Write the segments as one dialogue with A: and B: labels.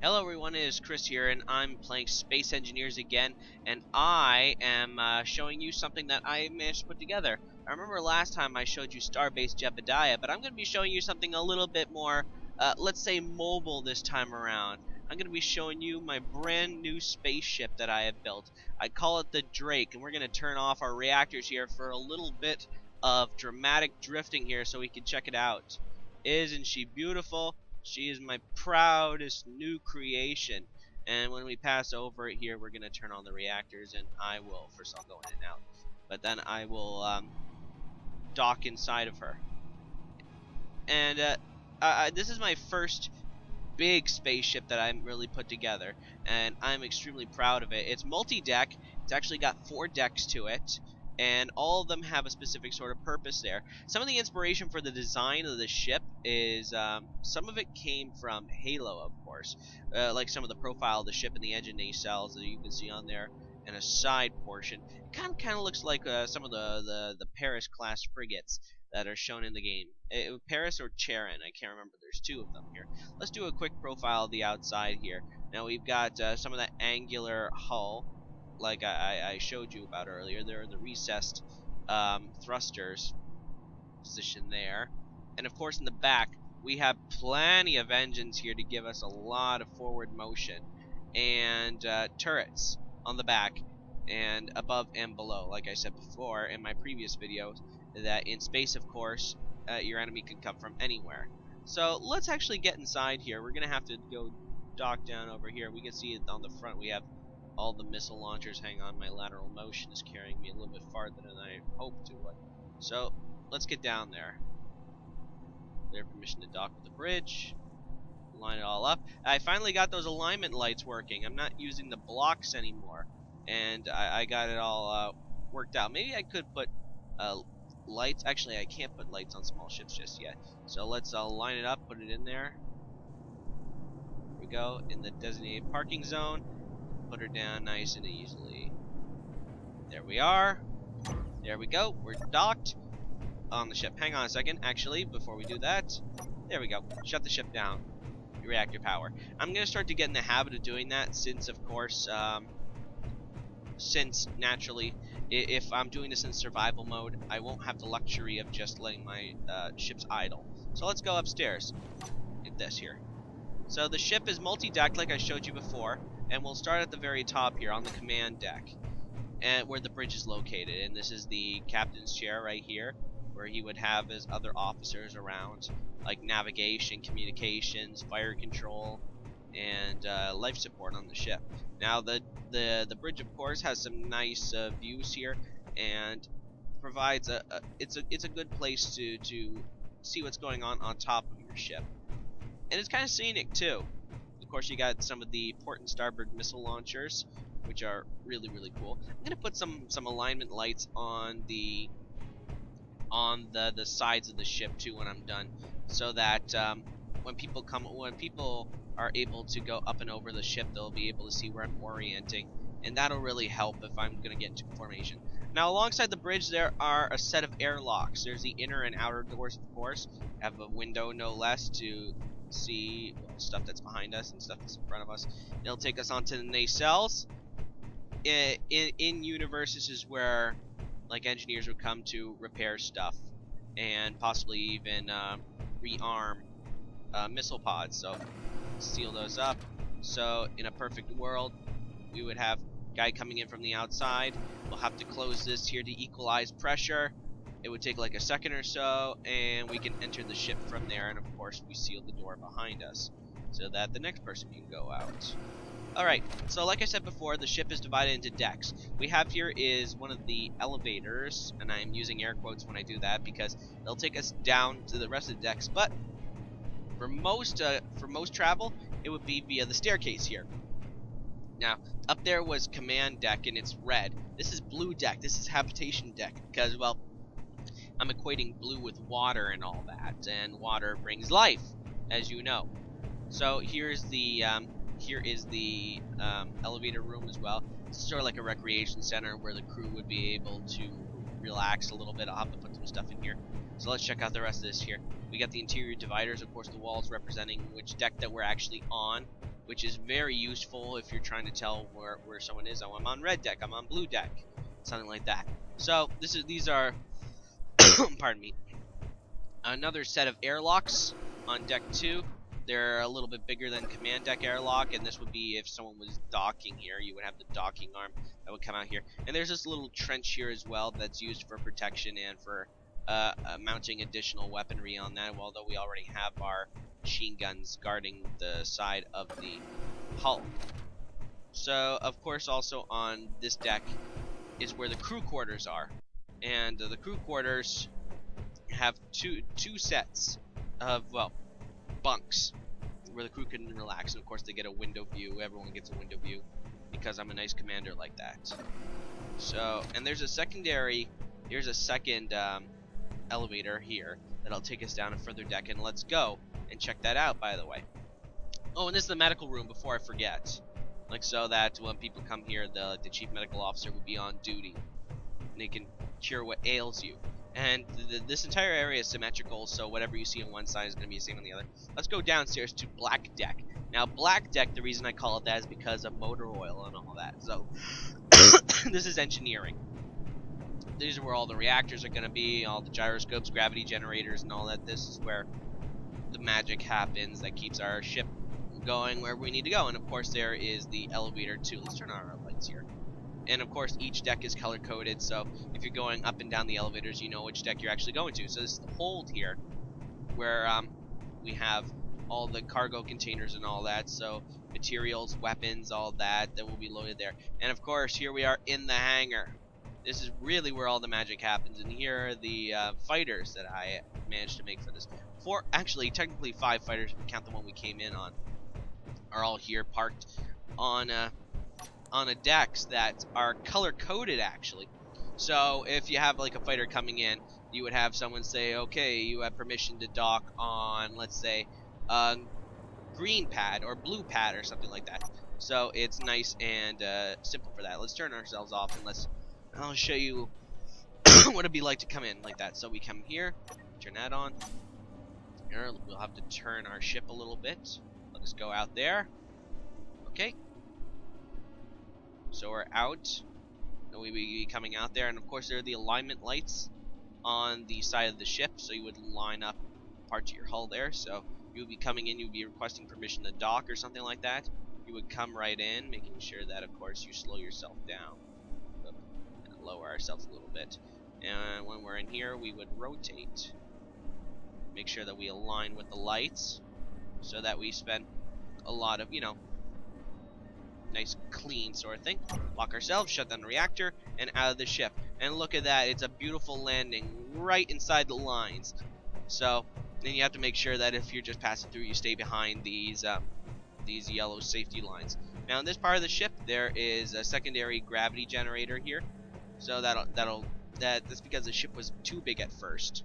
A: Hello everyone, it is Chris here, and I'm playing Space Engineers again, and I am showing you something that I managed to put together. I remember last time I showed you Starbase Jebediah, but I'm going to be showing you something a little bit more, let's say, mobile this time around. I'm going to be showing you my brand new spaceship that I have built. I call it the Drake, and we're going to turn off our reactors here for a little bit of dramatic drifting here so we can check it out. Isn't she beautiful? She is my proudest new creation. And when we pass over it here, we're going to turn on the reactors, and I will, first I'll go in and out, but then I will dock inside of her. And this is my first big spaceship that I really put together, and I'm extremely proud of it. It's multi-deck. It's actually got 4 decks to it, and all of them have a specific sort of purpose there. Some of the inspiration for the design of the ship is, some of it came from Halo, of course, like some of the profile of the ship and the engine nacelles that you can see on there, and a side portion. It kind of looks like some of the Paris class frigates that are shown in the game. Paris or Charon, I can't remember. There's 2 of them here. Let's do a quick profile of the outside here. Now we've got some of that angular hull, like I showed you about earlier. There are the recessed thrusters positioned there, and of course in the back we have plenty of engines here to give us a lot of forward motion, and turrets on the back and above and below. Like I said before in my previous videos, that in space, of course, your enemy can come from anywhere. So let's actually get inside here. We're gonna have to go dock down over here. We can see it on the front. We have all the missile launchers. Hang on, my lateral motion is carrying me a little bit farther than I hoped to. So let's get down there. Their permission to dock with the bridge. Line it all up. I finally got those alignment lights working. I'm not using the blocks anymore, and I got it all worked out. Maybe I could put lights. Actually, I can't put lights on small ships just yet. So let's line it up, put it in there. Here we go, in the designated parking zone. Put her down nice and easily. There we are. There we go. We're docked on the ship. Hang on a second. Actually, before we do that, there we go. Shut the ship down. Reactor power. I'm going to start to get in the habit of doing that since, of course, since naturally, if I'm doing this in survival mode, I won't have the luxury of just letting my ships idle. So let's go upstairs. Get this here. So the ship is multi-decked like I showed you before, and we'll start at the very top here on the command deck, and where the bridge is located. And this is the captain's chair right here, where he would have his other officers around, like navigation, communications, fire control, and life support on the ship. Now the bridge, of course, has some nice views here, and provides it's a good place to see what's going on top of your ship, and it's kind of scenic too. Of course, you got some of the port and starboard missile launchers, which are really cool. I'm gonna put some alignment lights on the sides of the ship too when I'm done, so that when people are able to go up and over the ship, they'll be able to see where I'm orienting, and that'll really help if I'm gonna get into formation. Now, alongside the bridge, there are a set of airlocks. There's the inner and outer doors, of course. Have a window, no less, to see stuff that's behind us and stuff that's in front of us. It'll take us onto the nacelles. In universe, this is where like engineers would come to repair stuff and possibly even rearm missile pods. So seal those up. So in a perfect world, we would have a guy coming in from the outside. We'll have to close this here to equalize pressure. It would take like a second or so, and we can enter the ship from there, and of course we seal the door behind us so that the next person can go out. Alright, so like I said before, the ship is divided into decks. We have here is one of the elevators, and I'm using air quotes when I do that because they'll take us down to the rest of the decks, but for most travel, it would be via the staircase here. Now, up there was command deck, and it's red. This is blue deck. This is habitation deck, because, well, I'm equating blue with water and all that, and water brings life, as you know. So here is the elevator room as well. It's sort of like a recreation center where the crew would be able to relax a little bit. I'll have to put some stuff in here. So let's check out the rest of this here. We got the interior dividers, of course, the walls representing which deck that we're actually on. which is very useful if you're trying to tell where someone is. Oh, I'm on red deck, I'm on blue deck, something like that. So these are pardon me, another set of airlocks on deck 2. They're a little bit bigger than command deck airlock, and this would be if someone was docking here. You would have the docking arm that would come out here. And there's this little trench here as well that's used for protection and for mounting additional weaponry on that, although we already have our machine guns guarding the side of the hull. So, of course, also on this deck is where the crew quarters are. And the crew quarters have two sets of, well, bunks where the crew can relax, and of course they get a window view. Everyone gets a window view because I'm a nice commander like that. So, and there's a second elevator here that'll take us down a further deck, and let's go and check that out, by the way. Oh, and this is the medical room before I forget, like, so that when people come here, the chief medical officer would be on duty and they can cure what ails you. And this entire area is symmetrical, so whatever you see on one side is going to be the same on the other. Let's go downstairs to Black Deck. Now, Black Deck, the reason I call it that is because of motor oil and all that. So, this is engineering. These are where all the reactors are going to be, all the gyroscopes, gravity generators, and all that. This is where the magic happens that keeps our ship going where we need to go. And, of course, there is the elevator, too. Let's turn on our lights here. And of course each deck is color coded, so if you're going up and down the elevators, you know which deck you're actually going to. So this is the hold here, where we have all the cargo containers and all that, so materials, weapons, all that will be loaded there. And of course here we are in the hangar. This is really where all the magic happens, and here are the fighters that I managed to make for this. Actually technically 5 fighters, if we count the one we came in on, are all here parked on a decks that are color coded actually. So if you have like a fighter coming in, you would have someone say, okay, you have permission to dock on, let's say, green pad or blue pad or something like that. So it's nice and simple for that. Let's turn ourselves off and I'll show you what it'd be like to come in like that. So we come here, turn that on. Here, we'll have to turn our ship a little bit. Let us go out there. Okay. So we're out, and we'll be coming out there, and of course there are the alignment lights on the side of the ship, so you would line up parts of your hull there. So you would be coming in, you would be requesting permission to dock or something like that. You would come right in, making sure that of course you slow yourself down and lower ourselves a little bit. And when we're in here, we would rotate, make sure that we align with the lights, so that we spend a lot of, you know, nice clean sort of thing. Lock ourselves, shut down the reactor, and out of the ship. And look at that, it's a beautiful landing right inside the lines. So then you have to make sure that if you're just passing through, you stay behind these yellow safety lines. Now in this part of the ship, there is a secondary gravity generator here. So that's because the ship was too big at first,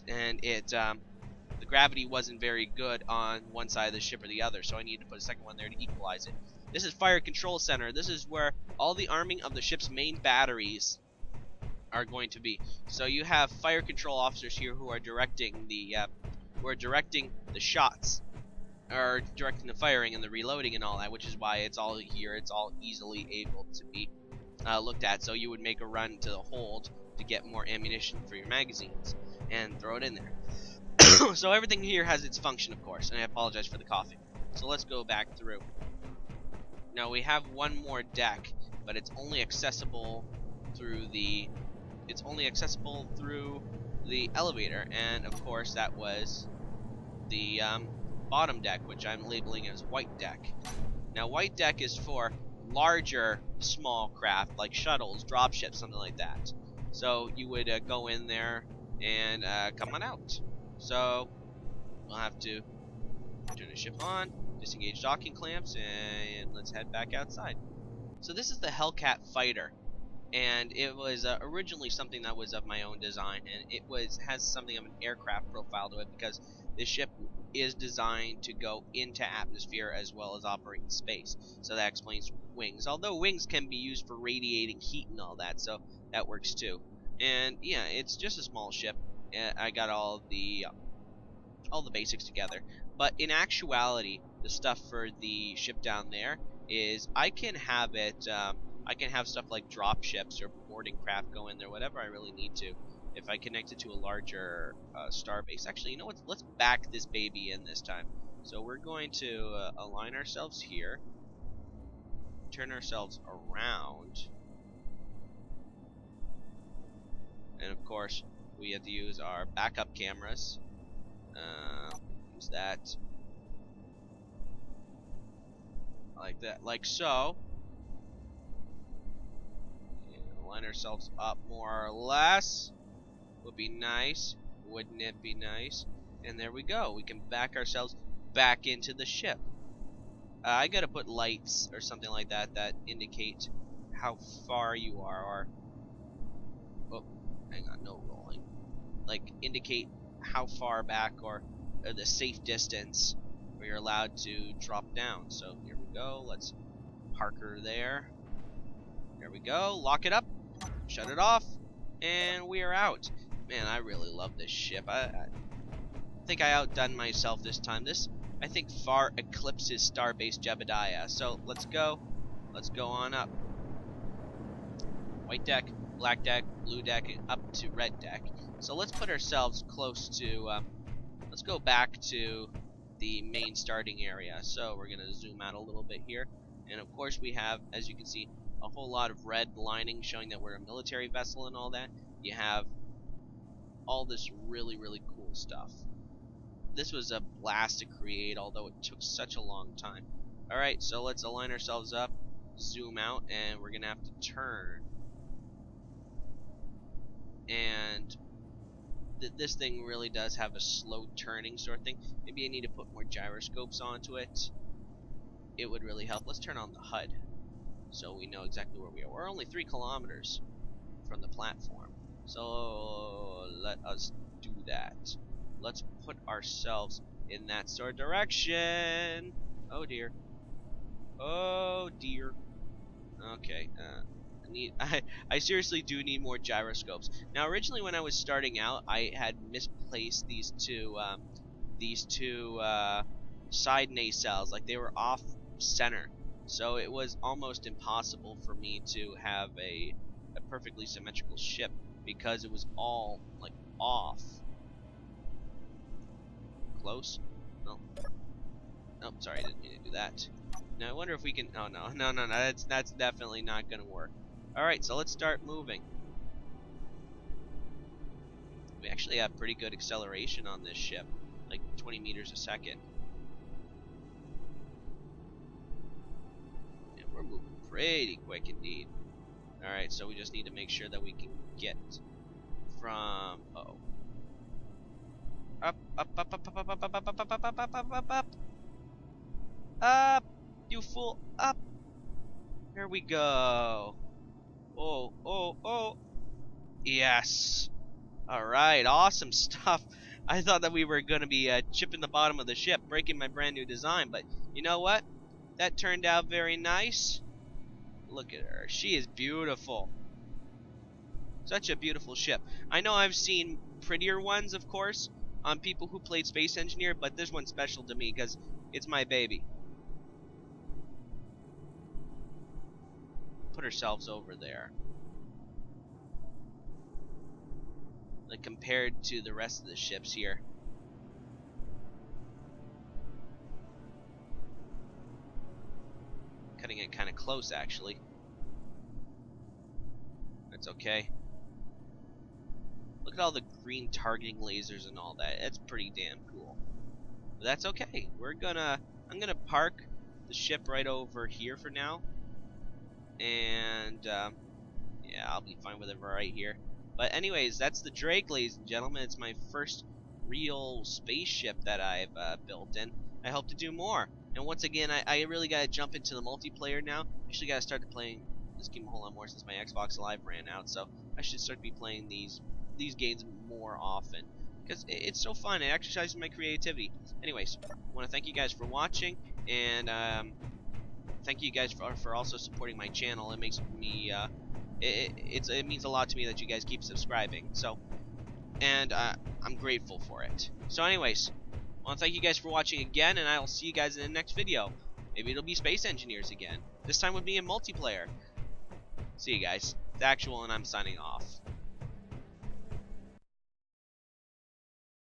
A: and the gravity wasn't very good on one side of the ship or the other. So I needed to put a second one there to equalize it. This is Fire Control Center. This is where all the arming of the ship's main batteries are going to be. So you have fire control officers here who are directing the shots, or directing the firing and the reloading and all that, which is why it's all here. It's all easily able to be looked at. So you would make a run to the hold to get more ammunition for your magazines and throw it in there. So everything here has its function, of course, and I apologize for the coughing. So let's go back through. Now we have one more deck, but it's only accessible through the elevator, and of course that was the bottom deck, which I'm labeling as white deck. Now white deck is for larger small craft like shuttles, dropships, something like that. So you would go in there and come on out. So we'll have to turn the ship on, disengage docking clamps, and let's head back outside. So this is the Hellcat fighter, and it was originally something that was of my own design, and it has something of an aircraft profile to it because this ship is designed to go into atmosphere as well as operate in space. So that explains wings. Although wings can be used for radiating heat and all that, so that works too. And yeah, it's just a small ship. I got all the basics together. But in actuality, the stuff for the ship down there is I can have it. I can have stuff like drop ships or boarding craft go in there, whatever I really need to. If I connect it to a larger starbase. Actually, you know what? Let's back this baby in this time. So we're going to align ourselves here, turn ourselves around, and of course we have to use our backup cameras. Use that like that, like so. And line ourselves up more or less. Would be nice, wouldn't it be nice? And there we go. We can back ourselves back into the ship. I gotta put lights or something like that that indicate how far you are, or oh, hang on, no rolling. Like indicate how far back or the safe distance where you're allowed to drop down. So here we go. Let's park her there. There we go. Lock it up. Shut it off, and we are out. Man, I really love this ship. I think I outdone myself this time. This, I think, far eclipses Starbase Jebediah. So let's go. Let's go on up. White deck, black deck, blue deck, and up to red deck. So let's put ourselves close to. Let's go back to the main starting area. So we're gonna zoom out a little bit here, and of course we have, as you can see, a whole lot of red lining showing that we're a military vessel and all that. You have all this really, really cool stuff. This was a blast to create, although it took such a long time. Alright, so let's align ourselves up, zoom out, and we're gonna have to turn. And this thing really does have a slow turning sort of thing. Maybe I need to put more gyroscopes onto it. It would really help. Let's turn on the HUD so we know exactly where we are. We're only 3 kilometers from the platform. So let us do that. Let's put ourselves in that sort of direction. Oh dear. Oh dear. Okay. I seriously do need more gyroscopes. Now, originally when I was starting out, I had misplaced these two side nacelles. Like, they were off center, so it was almost impossible for me to have a perfectly symmetrical ship because it was all like off. Close? No. Nope, sorry, I didn't mean to do that. Now I wonder if we can. Oh no, that's definitely not gonna work. Alright, so let's start moving. We actually have pretty good acceleration on this ship, like 20 meters a second. And we're moving pretty quick indeed. Alright, so we just need to make sure that we can get from up, up, you fool, up. There we go. Oh. Yes. Alright, awesome stuff. I thought that we were going to be chipping the bottom of the ship, breaking my brand new design, but you know what? That turned out very nice. Look at her. She is beautiful. Such a beautiful ship. I know I've seen prettier ones, of course, on people who played Space Engineer, but this one's special to me because it's my baby. Put ourselves over there. Like compared to the rest of the ships here. Cutting it kind of close, actually. That's okay. Look at all the green targeting lasers and all that. It's pretty damn cool. But that's okay. I'm gonna park the ship right over here for now. And yeah, I'll be fine with it right here. But anyways, that's the Drake, ladies and gentlemen. It's my first real spaceship that I've built, and I hope to do more. And once again, I really gotta jump into the multiplayer now. Actually, gotta start playing this game a whole lot more since my Xbox Live ran out. So I should start to be playing these games more often because it's so fun. It exercises my creativity. Anyways, I want to thank you guys for watching, and thank you guys for also supporting my channel. It makes me it means a lot to me that you guys keep subscribing. So, and I'm grateful for it. So anyways, I want to thank you guys for watching again, and I will see you guys in the next video. Maybe it'll be Space Engineers again. This time with me in multiplayer. See you guys. It's Actual, and I'm signing off.